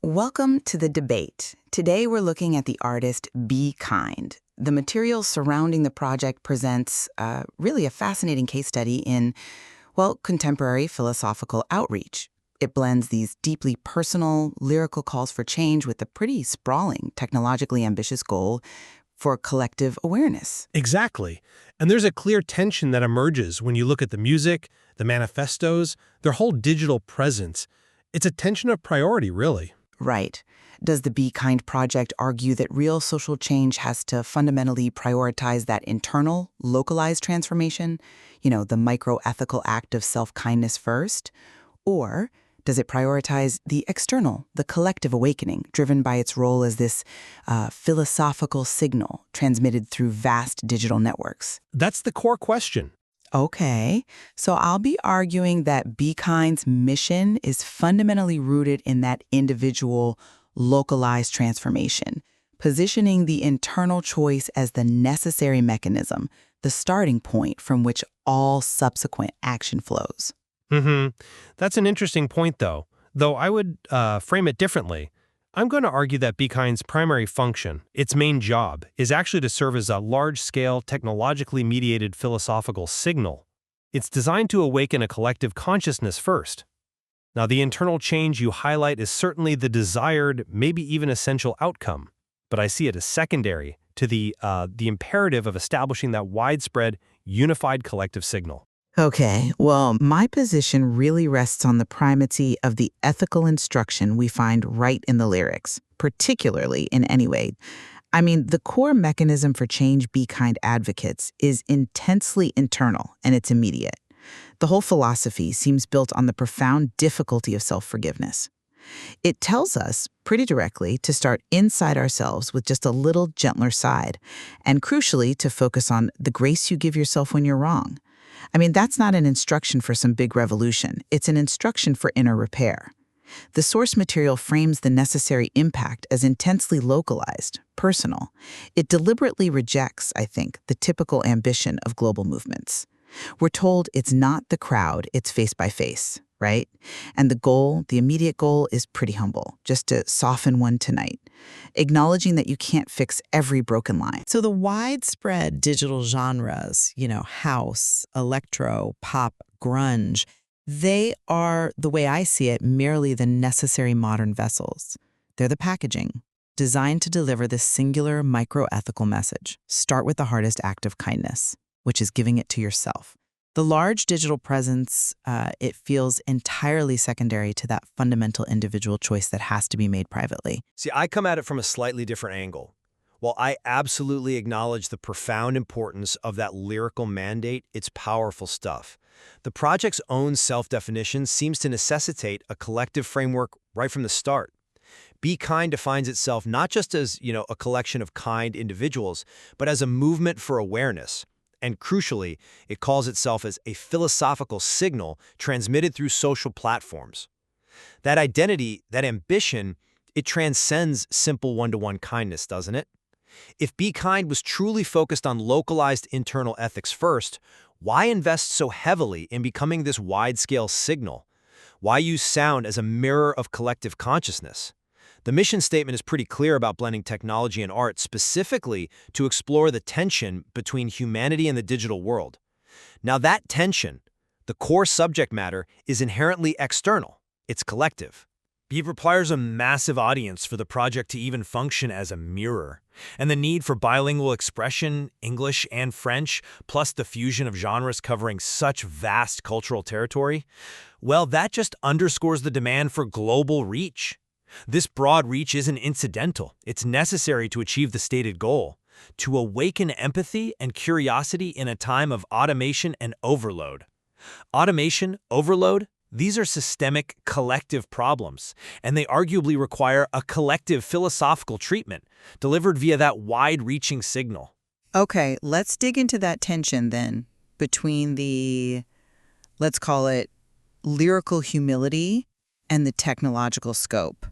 Welcome to the debate. Today we're looking at the artist Be Kind. The material surrounding the project presents really a fascinating case study in, well, contemporary philosophical outreach. It blends these deeply personal, lyrical calls for change with a pretty sprawling, technologically ambitious goal for collective awareness. Exactly. And there's a clear tension that emerges when you look at the music, the manifestos, their whole digital presence. It's a tension of priority, really. Right. Does the Be Kind project argue that real social change has to fundamentally prioritize that internal, localized transformation? The micro-ethical act of self-kindness first? Or does it prioritize the external, the collective awakening, driven by its role as this philosophical signal transmitted through vast digital networks? That's the core question. Okay, so I'll be arguing that Be Kind's mission is fundamentally rooted in that individual, localized transformation, positioning the internal choice as the necessary mechanism, the starting point from which all subsequent action flows. That's an interesting point, though I would frame it differently. I'm going to argue that Be Kind's primary function, its main job, is actually to serve as a large-scale, technologically mediated philosophical signal. It's designed to awaken a collective consciousness first. Now, the internal change you highlight is certainly the desired, maybe even essential outcome, but I see it as secondary to the imperative of establishing that widespread, unified collective signal. Okay, well, my position really rests on the primacy of the ethical instruction we find right in the lyrics, particularly in Anyway. I mean, the core mechanism for change Be Kind advocates is intensely internal and it's immediate. The whole philosophy seems built on the profound difficulty of self-forgiveness. It tells us, pretty directly, to start inside ourselves with just a little gentler side, and crucially, to focus on the grace you give yourself when you're wrong. I mean, that's not an instruction for some big revolution. It's an instruction for inner repair. The source material frames the necessary impact as intensely localized, personal. It deliberately rejects, I think, the typical ambition of global movements. We're told it's not the crowd, it's face by face, right? And the goal, the immediate goal, is pretty humble, just to soften one tonight, acknowledging that you can't fix every broken line. So the widespread digital genres, house, electro, pop, grunge, they are, the way I see it, merely the necessary modern vessels. They're the packaging, designed to deliver this singular micro-ethical message. Start with the hardest act of kindness, which is giving it to yourself. The large digital presence, it feels entirely secondary to that fundamental individual choice that has to be made privately. See, I come at it from a slightly different angle. While I absolutely acknowledge the profound importance of that lyrical mandate, it's powerful stuff. The project's own self-definition seems to necessitate a collective framework right from the start. Be Kind defines itself not just as, a collection of kind individuals, but as a movement for awareness. And crucially, it calls itself as a philosophical signal transmitted through social platforms. That identity, that ambition, it transcends simple one-to-one kindness, doesn't it? If Be Kind was truly focused on localized internal ethics first, why invest so heavily in becoming this wide-scale signal? Why use sound as a mirror of collective consciousness? The mission statement is pretty clear about blending technology and art specifically to explore the tension between humanity and the digital world. Now that tension, the core subject matter, is inherently external. It's collective. It requires a massive audience for the project to even function as a mirror. And the need for bilingual expression, English and French, plus the fusion of genres covering such vast cultural territory, well, that just underscores the demand for global reach. This broad reach isn't incidental. It's necessary to achieve the stated goal, to awaken empathy and curiosity in a time of automation and overload. Automation, overload, these are systemic, collective problems, and they arguably require a collective philosophical treatment delivered via that wide-reaching signal. Okay, let's dig into that tension then between the, let's call it, lyrical humility and the technological scope.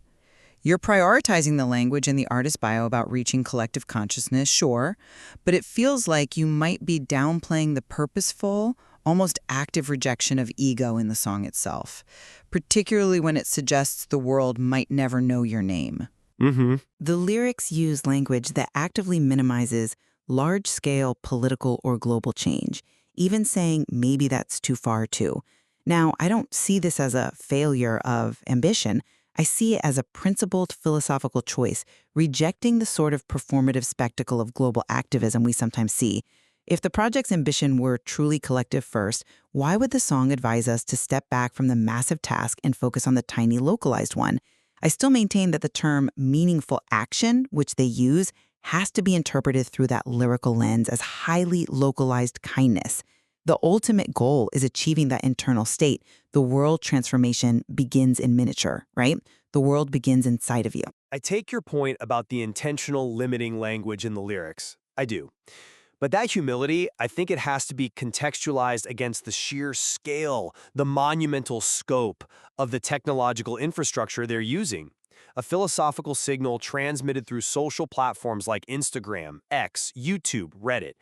You're prioritizing the language in the artist's bio about reaching collective consciousness, sure, but it feels like you might be downplaying the purposeful, almost active rejection of ego in the song itself, particularly when it suggests the world might never know your name. Mm-hmm. The lyrics use language that actively minimizes large-scale political or global change, even saying maybe that's too far too. Now, I don't see this as a failure of ambition. I see it as a principled philosophical choice, rejecting the sort of performative spectacle of global activism we sometimes see. If the project's ambition were truly collective first, why would the song advise us to step back from the massive task and focus on the tiny localized one? I still maintain that the term meaningful action, which they use, has to be interpreted through that lyrical lens as highly localized kindness. The ultimate goal is achieving that internal state. The world transformation begins in miniature, right? The world begins inside of you. I take your point about the intentional limiting language in the lyrics. I do. But that humility, I think it has to be contextualized against the sheer scale, the monumental scope of the technological infrastructure they're using. A philosophical signal transmitted through social platforms like Instagram, X, YouTube, Reddit.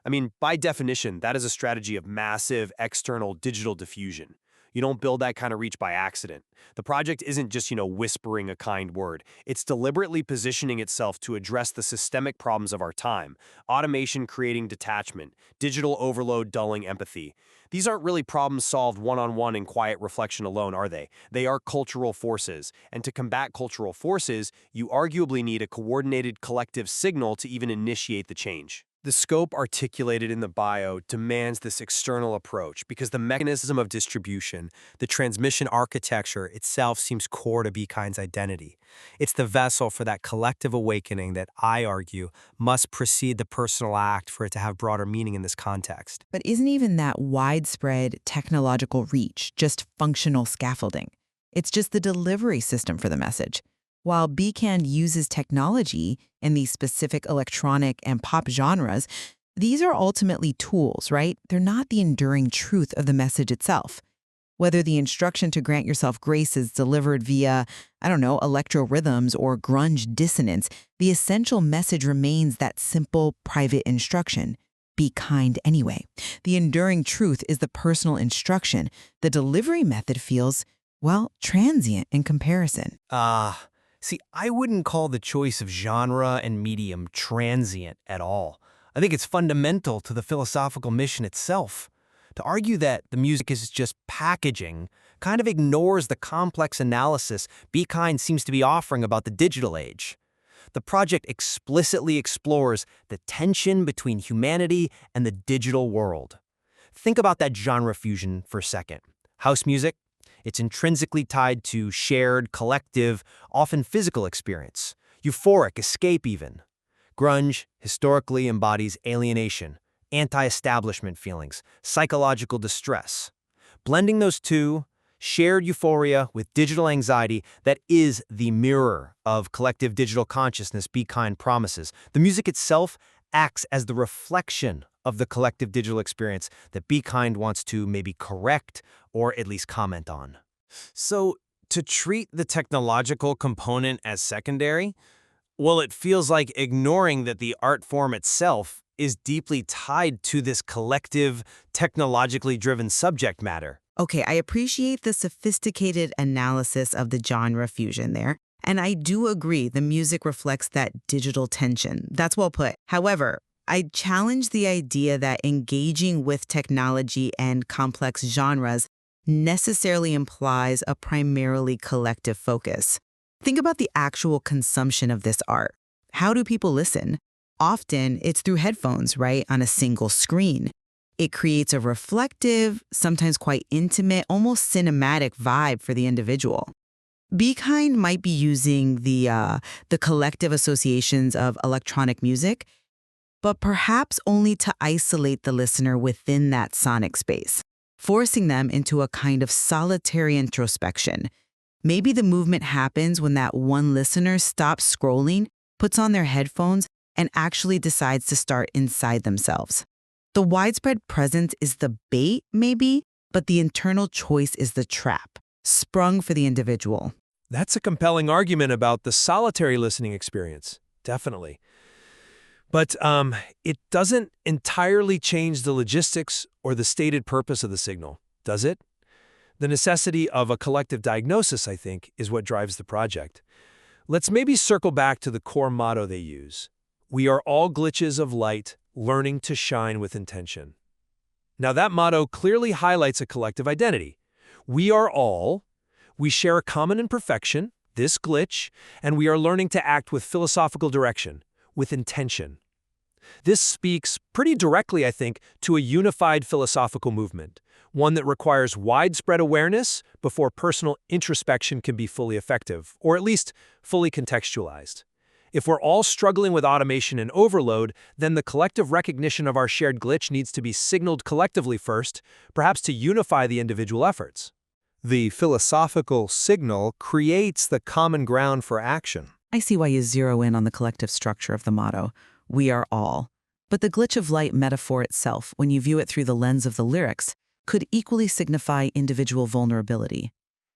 I mean, by definition, that is a strategy of massive external digital diffusion. You don't build that kind of reach by accident. The project isn't just, whispering a kind word. It's deliberately positioning itself to address the systemic problems of our time. Automation creating detachment, digital overload dulling empathy. These aren't really problems solved one-on-one in quiet reflection alone, are they? They are cultural forces. And to combat cultural forces, you arguably need a coordinated collective signal to even initiate the change. The scope articulated in the bio demands this external approach because the mechanism of distribution, the transmission architecture itself seems core to BeKind's identity. It's the vessel for that collective awakening that I argue must precede the personal act for it to have broader meaning in this context. But isn't even that widespread technological reach just functional scaffolding? It's just the delivery system for the message. While BeKind uses technology in these specific electronic and pop genres, these are ultimately tools, right? They're not the enduring truth of the message itself. Whether the instruction to grant yourself grace is delivered via, electro rhythms or grunge dissonance, the essential message remains that simple, private instruction. Be kind anyway. The enduring truth is the personal instruction. The delivery method feels, transient in comparison. See, I wouldn't call the choice of genre and medium transient at all. I think it's fundamental to the philosophical mission itself. To argue that the music is just packaging kind of ignores the complex analysis BeKind seems to be offering about the digital age. The project explicitly explores the tension between humanity and the digital world. Think about that genre fusion for a second. House music? It's intrinsically tied to shared, collective, often physical experience. Euphoric, escape even. Grunge historically embodies alienation, anti-establishment feelings, psychological distress. Blending those two, shared euphoria with digital anxiety, that is the mirror of collective digital consciousness BeKind promises. The music itself acts as the reflection of the collective digital experience that BeKind wants to maybe correct or at least comment on. So, to treat the technological component as secondary, it feels like ignoring that the art form itself is deeply tied to this collective, technologically driven subject matter. Okay, I appreciate the sophisticated analysis of the genre fusion there, and I do agree the music reflects that digital tension. That's well put. However, I challenge the idea that engaging with technology and complex genres necessarily implies a primarily collective focus. Think about the actual consumption of this art. How do people listen? Often it's through headphones, right, on a single screen. It creates a reflective, sometimes quite intimate, almost cinematic vibe for the individual. BeKind might be using the collective associations of electronic music, but perhaps only to isolate the listener within that sonic space, forcing them into a kind of solitary introspection. Maybe the movement happens when that one listener stops scrolling, puts on their headphones, and actually decides to start inside themselves. The widespread presence is the bait, maybe, but the internal choice is the trap, sprung for the individual. That's a compelling argument about the solitary listening experience, definitely. But it doesn't entirely change the logistics or the stated purpose of the signal, does it? The necessity of a collective diagnosis, I think, is what drives the project. Let's maybe circle back to the core motto they use. We are all glitches of light, learning to shine with intention. Now that motto clearly highlights a collective identity. We are all, we share a common imperfection, this glitch, and we are learning to act with philosophical direction, with intention. This speaks pretty directly, I think, to a unified philosophical movement, one that requires widespread awareness before personal introspection can be fully effective, or at least fully contextualized. If we're all struggling with automation and overload, then the collective recognition of our shared glitch needs to be signaled collectively first, perhaps to unify the individual efforts. The philosophical signal creates the common ground for action. I see why you zero in on the collective structure of the motto, we are all. But the glitch of light metaphor itself, when you view it through the lens of the lyrics, could equally signify individual vulnerability,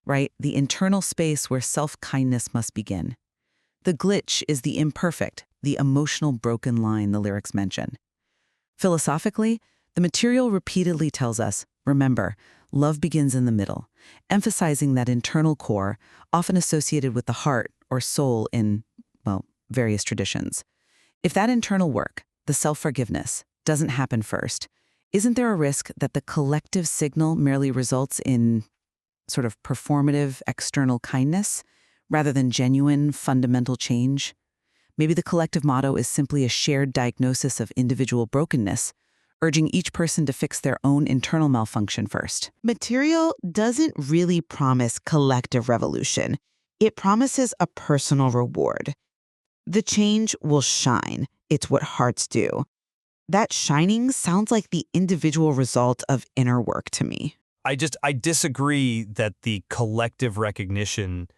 right? The internal space where self-kindness must begin. The glitch is the imperfect, the emotional broken line the lyrics mention. Philosophically, the material repeatedly tells us, remember, love begins in the middle, emphasizing that internal core, often associated with the heart or soul in, well, various traditions. If that internal work, the self-forgiveness, doesn't happen first, isn't there a risk that the collective signal merely results in sort of performative external kindness rather than genuine fundamental change? Maybe the collective motto is simply a shared diagnosis of individual brokenness, urging each person to fix their own internal malfunction first. Material doesn't really promise collective revolution. It promises a personal reward. The change will shine. It's what hearts do. That shining sounds like the individual result of inner work to me. I disagree that the collective recognition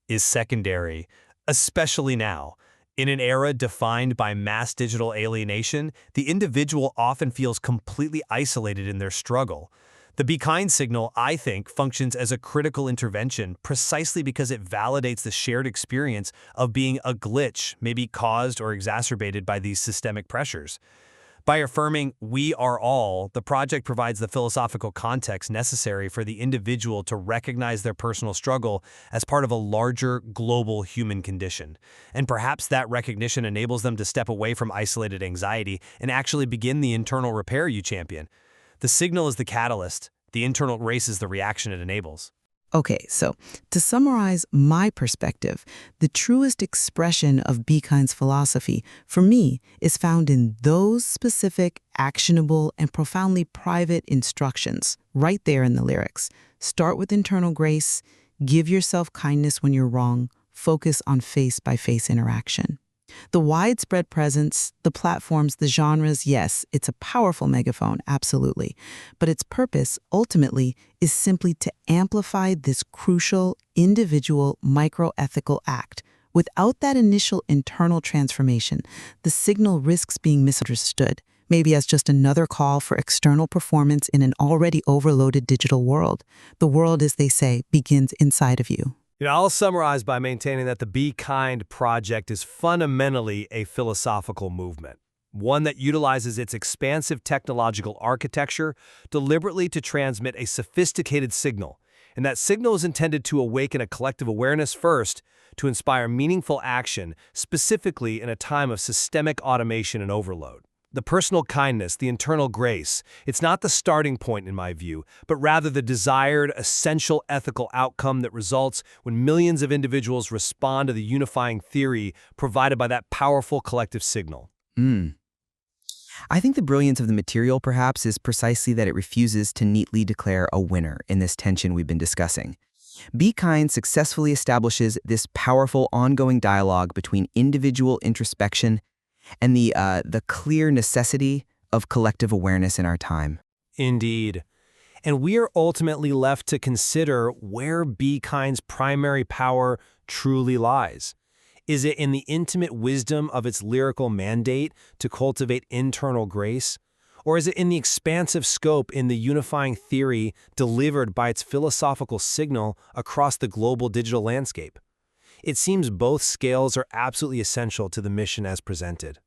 is secondary, especially now. In an era defined by mass digital alienation, the individual often feels completely isolated in their struggle. The Be Kind signal, I think, functions as a critical intervention precisely because it validates the shared experience of being a glitch, maybe caused or exacerbated by these systemic pressures. By affirming we are all, the project provides the philosophical context necessary for the individual to recognize their personal struggle as part of a larger global human condition. And perhaps that recognition enables them to step away from isolated anxiety and actually begin the internal repair you champion. The signal is the catalyst. The internal race is the reaction it enables. Okay, so to summarize my perspective, the truest expression of Be Kind's philosophy, for me, is found in those specific, actionable, and profoundly private instructions right there in the lyrics. Start with internal grace, give yourself kindness when you're wrong, focus on face-by-face interaction. The widespread presence, the platforms, the genres, yes, it's a powerful megaphone, absolutely. But its purpose, ultimately, is simply to amplify this crucial, individual, micro-ethical act. Without that initial internal transformation, the signal risks being misunderstood, maybe as just another call for external performance in an already overloaded digital world. The world, as they say, begins inside of you. I'll summarize by maintaining that the Be Kind project is fundamentally a philosophical movement, one that utilizes its expansive technological architecture deliberately to transmit a sophisticated signal. And that signal is intended to awaken a collective awareness first, to inspire meaningful action, specifically in a time of systemic automation and overload. The personal kindness, the internal grace, it's not the starting point in my view, but rather the desired, essential ethical outcome that results when millions of individuals respond to the unifying theory provided by that powerful collective signal. I think the brilliance of the material, perhaps, is precisely that it refuses to neatly declare a winner in this tension we've been discussing. Be Kind successfully establishes this powerful ongoing dialogue between individual introspection and the clear necessity of collective awareness in our time. Indeed. And we are ultimately left to consider where Be Kind's primary power truly lies. Is it in the intimate wisdom of its lyrical mandate to cultivate internal grace? Or is it in the expansive scope in the unifying theory delivered by its philosophical signal across the global digital landscape? It seems both scales are absolutely essential to the mission as presented.